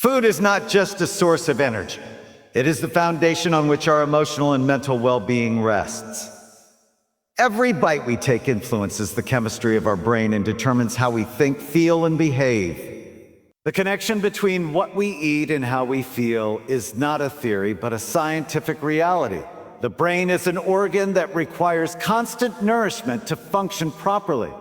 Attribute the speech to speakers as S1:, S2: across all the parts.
S1: Food is not just a source of energy. It is the foundation on which our emotional and mental well-being rests. Every bite we take influences the chemistry of our brain and determines how we think, feel, and behave. The connection between what we eat and how we feel is not a theory, but a scientific reality. The brain is an organ that requires constant nourishment to function properly.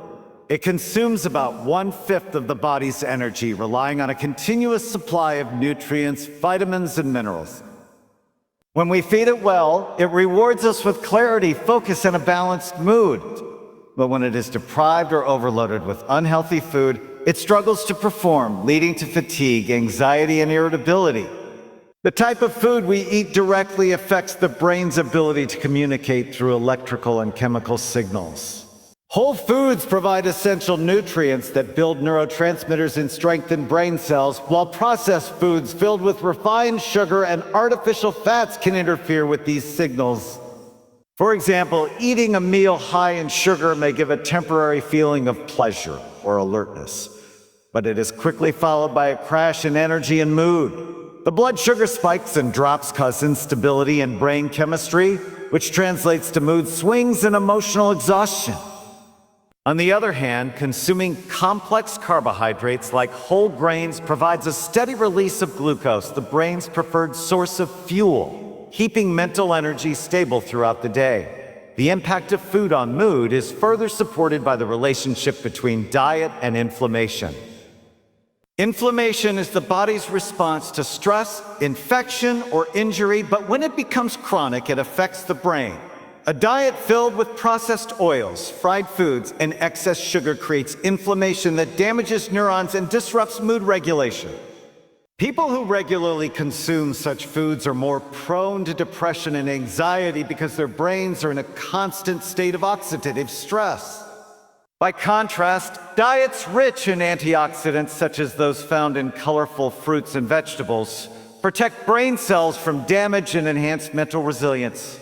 S1: It consumes about 1/5 of the body's energy, relying on a continuous supply of nutrients, vitamins, and minerals. When we feed it well, it rewards us with clarity, focus, and a balanced mood. But when it is deprived or overloaded with unhealthy food, it struggles to perform, leading to fatigue, anxiety, and irritability. The type of food we eat directly affects the brain's ability to communicate through electrical and chemical signals. Whole foods provide essential nutrients that build neurotransmitters and strengthen brain cells, while processed foods filled with refined sugar and artificial fats can interfere with these signals. For example, eating a meal high in sugar may give a temporary feeling of pleasure or alertness, but it is quickly followed by a crash in energy and mood. The blood sugar spikes and drops cause instability in brain chemistry, which translates to mood swings and emotional exhaustion. On the other hand, consuming complex carbohydrates like whole grains provides a steady release of glucose, the brain's preferred source of fuel, keeping mental energy stable throughout the day. The impact of food on mood is further supported by the relationship between diet and inflammation. Inflammation is the body's response to stress, infection, or injury, but when it becomes chronic, it affects the brain. A diet filled with processed oils, fried foods, and excess sugar creates inflammation that damages neurons and disrupts mood regulation. People who regularly consume such foods are more prone to depression and anxiety because their brains are in a constant state of oxidative stress. By contrast, diets rich in antioxidants, such as those found in colorful fruits and vegetables, protect brain cells from damage and enhance mental resilience.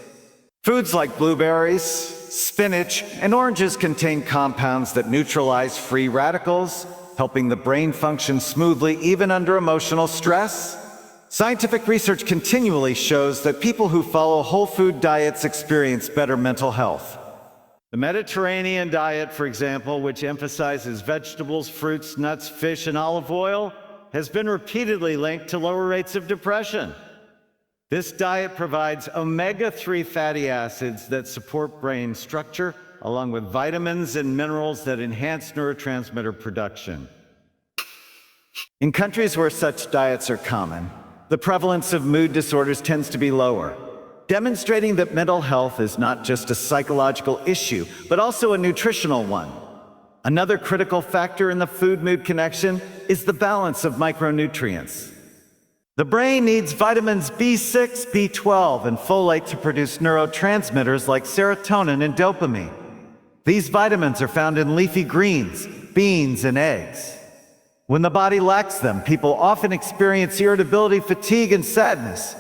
S1: Foods like blueberries, spinach, and oranges contain compounds that neutralize free radicals, helping the brain function smoothly even under emotional stress. Scientific research continually shows that people who follow whole food diets experience better mental health. The Mediterranean diet, for example, which emphasizes vegetables, fruits, nuts, fish, and olive oil, has been repeatedly linked to lower rates of depression. This diet provides omega-3 fatty acids that support brain structure, along with vitamins and minerals that enhance neurotransmitter production. In countries where such diets are common, the prevalence of mood disorders tends to be lower, demonstrating that mental health is not just a psychological issue, but also a nutritional one. Another critical factor in the food-mood connection is the balance of micronutrients. The brain needs vitamins B6, B12, and folate to produce neurotransmitters like serotonin and dopamine. These vitamins are found in leafy greens, beans, and eggs. When the body lacks them, people often experience irritability, fatigue, and sadness.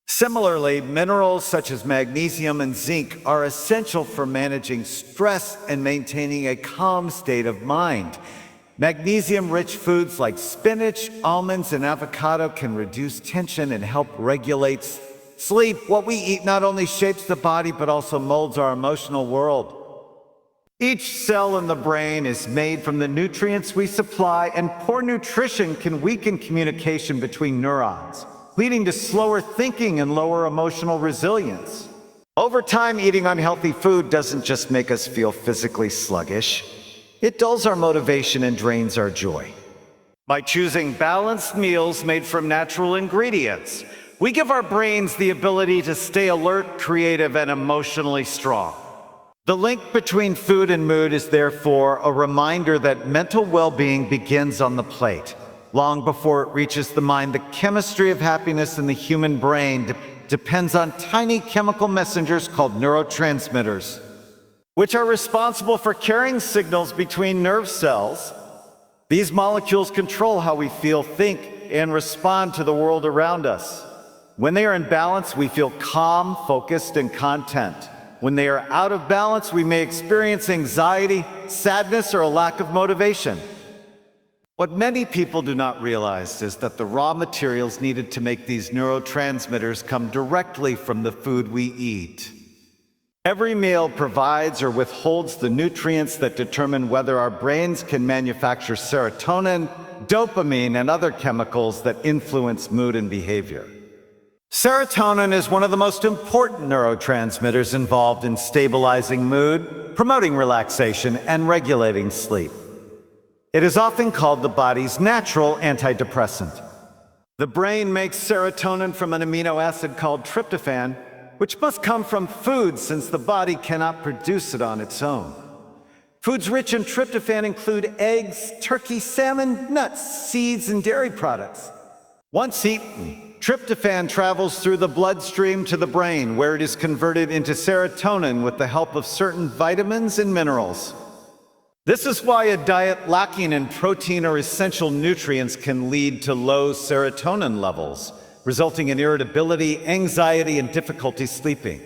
S1: Similarly, minerals such as magnesium and zinc are essential for managing stress and maintaining a calm state of mind. Magnesium-rich foods like spinach, almonds, and avocado can reduce tension and help regulate sleep. What we eat not only shapes the body, but also molds our emotional world. Each cell in the brain is made from the nutrients we supply, and poor nutrition can weaken communication between neurons, leading to slower thinking and lower emotional resilience. Over time, eating unhealthy food doesn't just make us feel physically sluggish. It dulls our motivation and drains our joy. By choosing balanced meals made from natural ingredients, we give our brains the ability to stay alert, creative, and emotionally strong. The link between food and mood is therefore a reminder that mental well-being begins on the plate. Long before it reaches the mind, the chemistry of happiness in the human brain depends on tiny chemical messengers called neurotransmitters, which are responsible for carrying signals between nerve cells. These molecules control how we feel, think, and respond to the world around us. When they are in balance, we feel calm, focused, and content. When they are out of balance, we may experience anxiety, sadness, or a lack of motivation. What many people do not realize is that the raw materials needed to make these neurotransmitters come directly from the food we eat. Every meal provides or withholds the nutrients that determine whether our brains can manufacture serotonin, dopamine, and other chemicals that influence mood and behavior. Serotonin is one of the most important neurotransmitters involved in stabilizing mood, promoting relaxation, and regulating sleep. It is often called the body's natural antidepressant. The brain makes serotonin from an amino acid called tryptophan, which must come from food since the body cannot produce it on its own. Foods rich in tryptophan include eggs, turkey, salmon, nuts, seeds, and dairy products. Once eaten, tryptophan travels through the bloodstream to the brain, where it is converted into serotonin with the help of certain vitamins and minerals. This is why a diet lacking in protein or essential nutrients can lead to low serotonin levels, resulting in irritability, anxiety, and difficulty sleeping.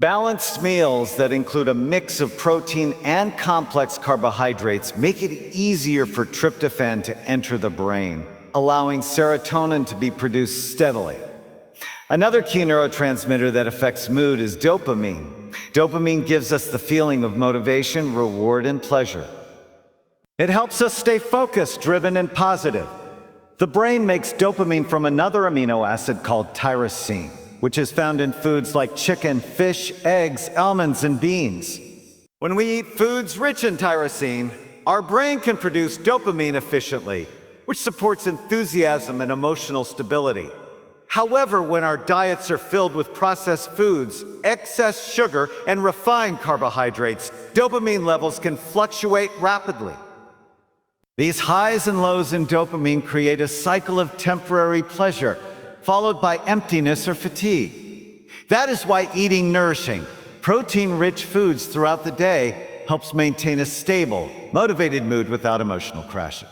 S1: Balanced meals that include a mix of protein and complex carbohydrates make it easier for tryptophan to enter the brain, allowing serotonin to be produced steadily. Another key neurotransmitter that affects mood is dopamine. Dopamine gives us the feeling of motivation, reward, and pleasure. It helps us stay focused, driven, and positive. The brain makes dopamine from another amino acid called tyrosine, which is found in foods like chicken, fish, eggs, almonds, and beans. When we eat foods rich in tyrosine, our brain can produce dopamine efficiently, which supports enthusiasm and emotional stability. However, when our diets are filled with processed foods, excess sugar, and refined carbohydrates, dopamine levels can fluctuate rapidly. These highs and lows in dopamine create a cycle of temporary pleasure, followed by emptiness or fatigue. That is why eating nourishing, protein-rich foods throughout the day helps maintain a stable, motivated mood without emotional crashing.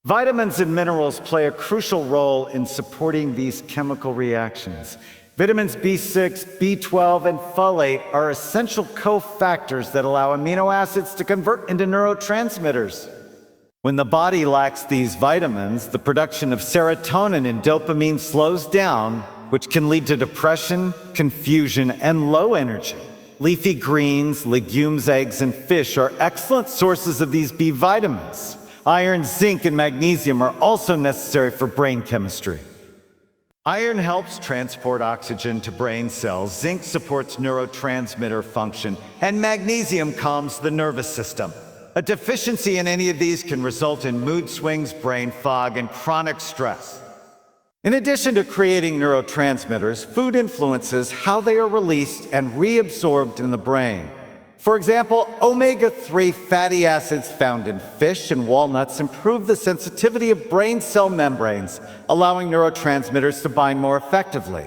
S1: Vitamins and minerals play a crucial role in supporting these chemical reactions. Vitamins B6, B12, and folate are essential cofactors that allow amino acids to convert into neurotransmitters. When the body lacks these vitamins, the production of serotonin and dopamine slows down, which can lead to depression, confusion, and low energy. Leafy greens, legumes, eggs, and fish are excellent sources of these B vitamins. Iron, zinc, and magnesium are also necessary for brain chemistry. Iron helps transport oxygen to brain cells, zinc supports neurotransmitter function, and magnesium calms the nervous system. A deficiency in any of these can result in mood swings, brain fog, and chronic stress. In addition to creating neurotransmitters, food influences how they are released and reabsorbed in the brain. For example, omega-3 fatty acids found in fish and walnuts improve the sensitivity of brain cell membranes, allowing neurotransmitters to bind more effectively.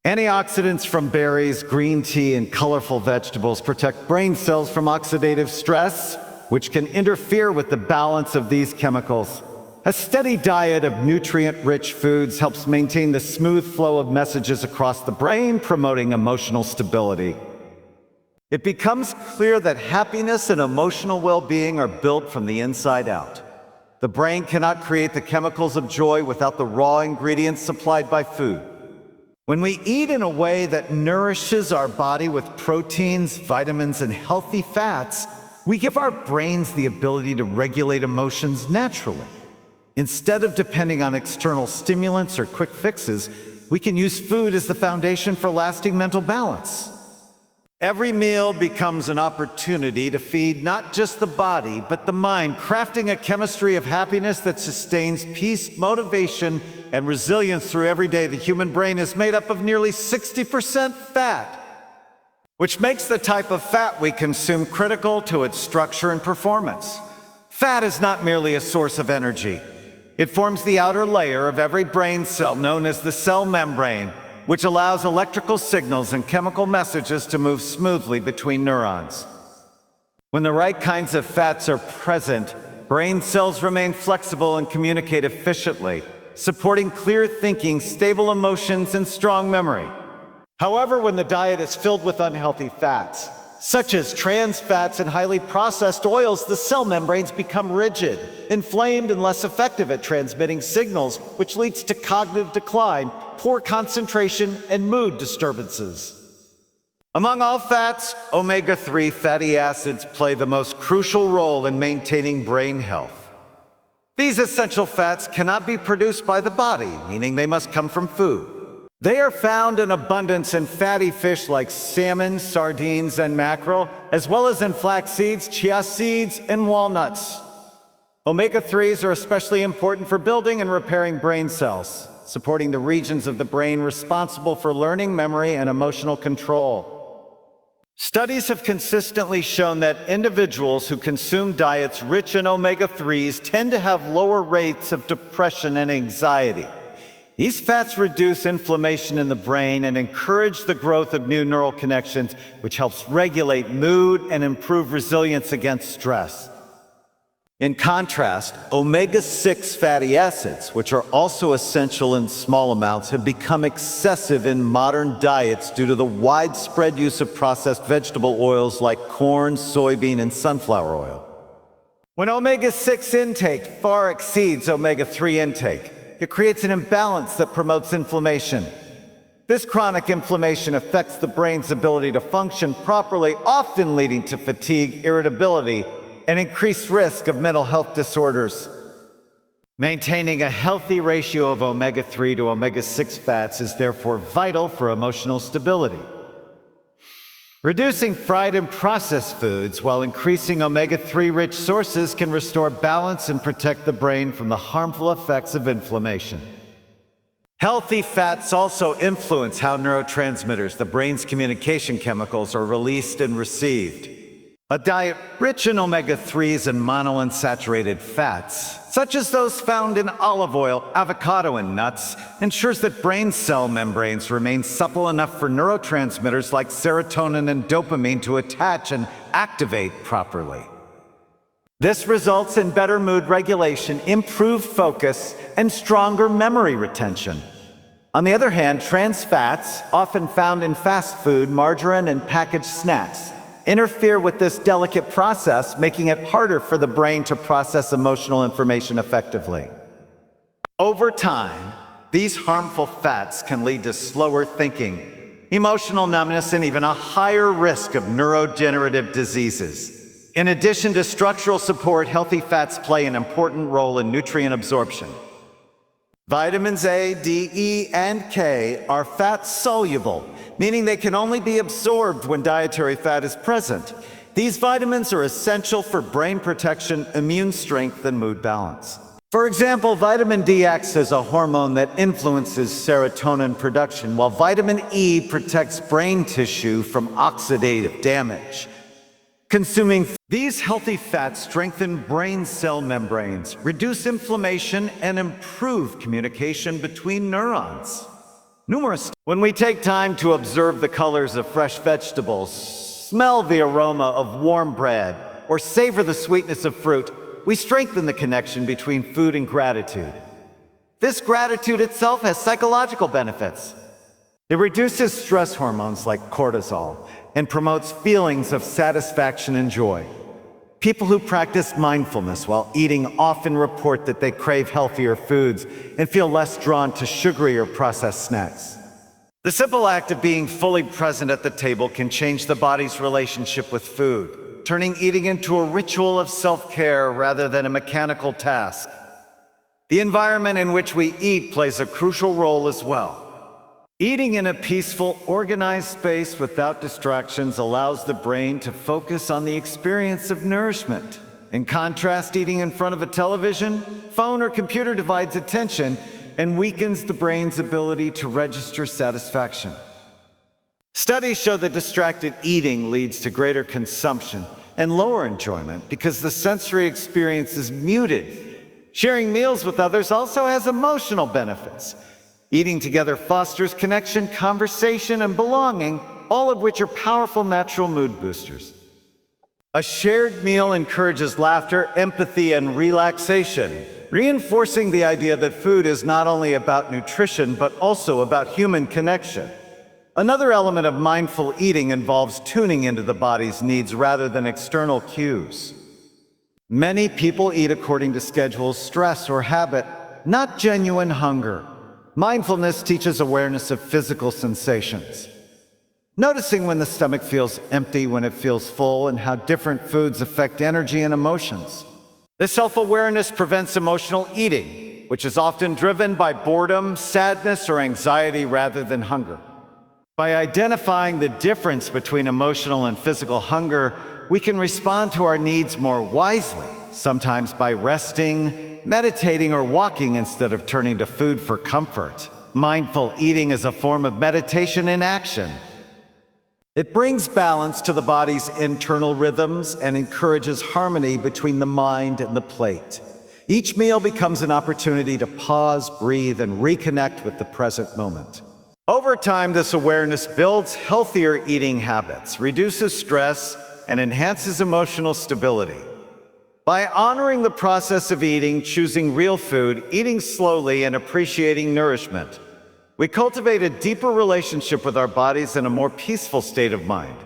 S1: Antioxidants from berries, green tea, and colorful vegetables protect brain cells from oxidative stress, which can interfere with the balance of these chemicals. A steady diet of nutrient-rich foods helps maintain the smooth flow of messages across the brain, promoting emotional stability. It becomes clear that happiness and emotional well-being are built from the inside out. The brain cannot create the chemicals of joy without the raw ingredients supplied by food. When we eat in a way that nourishes our body with proteins, vitamins, and healthy fats, we give our brains the ability to regulate emotions naturally. Instead of depending on external stimulants or quick fixes, we can use food as the foundation for lasting mental balance. Every meal becomes an opportunity to feed not just the body, but the mind, crafting a chemistry of happiness that sustains peace, motivation, and resilience through every day. The human brain is made up of nearly 60% fat, which makes the type of fat we consume critical to its structure and performance. Fat is not merely a source of energy. It forms the outer layer of every brain cell, known as the cell membrane, which allows electrical signals and chemical messages to move smoothly between neurons. When the right kinds of fats are present, brain cells remain flexible and communicate efficiently, supporting clear thinking, stable emotions, and strong memory. However, when the diet is filled with unhealthy fats, such as trans fats and highly processed oils, the cell membranes become rigid, inflamed, and less effective at transmitting signals, which leads to cognitive decline, poor concentration, and mood disturbances. Among all fats, omega-3 fatty acids play the most crucial role in maintaining brain health. These essential fats cannot be produced by the body, meaning they must come from food. They are found in abundance in fatty fish like salmon, sardines, and mackerel, as well as in flax seeds, chia seeds, and walnuts. Omega-3s are especially important for building and repairing brain cells, supporting the regions of the brain responsible for learning, memory, and emotional control. Studies have consistently shown that individuals who consume diets rich in omega-3s tend to have lower rates of depression and anxiety. These fats reduce inflammation in the brain and encourage the growth of new neural connections, which helps regulate mood and improve resilience against stress. In contrast, omega-6 fatty acids, which are also essential in small amounts, have become excessive in modern diets due to the widespread use of processed vegetable oils like corn, soybean, and sunflower oil. When omega-6 intake far exceeds omega-3 intake, it creates an imbalance that promotes inflammation. This chronic inflammation affects the brain's ability to function properly, often leading to fatigue, irritability, and increased risk of mental health disorders. Maintaining a healthy ratio of omega-3 to omega-6 fats is therefore vital for emotional stability. Reducing fried and processed foods while increasing omega-3 rich sources can restore balance and protect the brain from the harmful effects of inflammation. Healthy fats also influence how neurotransmitters, the brain's communication chemicals, are released and received. A diet rich in omega-3s and monounsaturated fats, such as those found in olive oil, avocado, and nuts, ensures that brain cell membranes remain supple enough for neurotransmitters like serotonin and dopamine to attach and activate properly. This results in better mood regulation, improved focus, and stronger memory retention. On the other hand, trans fats, often found in fast food, margarine, and packaged snacks, interfere with this delicate process, making it harder for the brain to process emotional information effectively. Over time, these harmful fats can lead to slower thinking, emotional numbness, and even a higher risk of neurodegenerative diseases. In addition to structural support, healthy fats play an important role in nutrient absorption. Vitamins A, D, E, and K are fat-soluble, meaning they can only be absorbed when dietary fat is present. These vitamins are essential for brain protection, immune strength, and mood balance. For example, vitamin D acts as a hormone that influences serotonin production, while vitamin E protects brain tissue from oxidative damage. Consuming these healthy fats strengthen brain cell membranes, reduce inflammation, and improve communication between neurons. When we take time to observe the colors of fresh vegetables, smell the aroma of warm bread, or savor the sweetness of fruit, we strengthen the connection between food and gratitude. This gratitude itself has psychological benefits. It reduces stress hormones like cortisol and promotes feelings of satisfaction and joy. People who practice mindfulness while eating often report that they crave healthier foods and feel less drawn to sugary or processed snacks. The simple act of being fully present at the table can change the body's relationship with food, turning eating into a ritual of self-care rather than a mechanical task. The environment in which we eat plays a crucial role as well. Eating in a peaceful, organized space without distractions allows the brain to focus on the experience of nourishment. In contrast, eating in front of a television, phone, or computer divides attention and weakens the brain's ability to register satisfaction. Studies show that distracted eating leads to greater consumption and lower enjoyment because the sensory experience is muted. Sharing meals with others also has emotional benefits. Eating together fosters connection, conversation, and belonging, all of which are powerful natural mood boosters. A shared meal encourages laughter, empathy, and relaxation, reinforcing the idea that food is not only about nutrition, but also about human connection. Another element of mindful eating involves tuning into the body's needs rather than external cues. Many people eat according to schedules, stress, or habit, not genuine hunger. Mindfulness teaches awareness of physical sensations. Noticing when the stomach feels empty, when it feels full, and how different foods affect energy and emotions. This self-awareness prevents emotional eating, which is often driven by boredom, sadness, or anxiety rather than hunger. By identifying the difference between emotional and physical hunger, we can respond to our needs more wisely, sometimes by resting, meditating, or walking instead of turning to food for comfort. Mindful eating is a form of meditation in action. It brings balance to the body's internal rhythms and encourages harmony between the mind and the plate. Each meal becomes an opportunity to pause, breathe, and reconnect with the present moment. Over time, this awareness builds healthier eating habits, reduces stress, and enhances emotional stability. By honoring the process of eating, choosing real food, eating slowly, and appreciating nourishment, we cultivate a deeper relationship with our bodies and a more peaceful state of mind.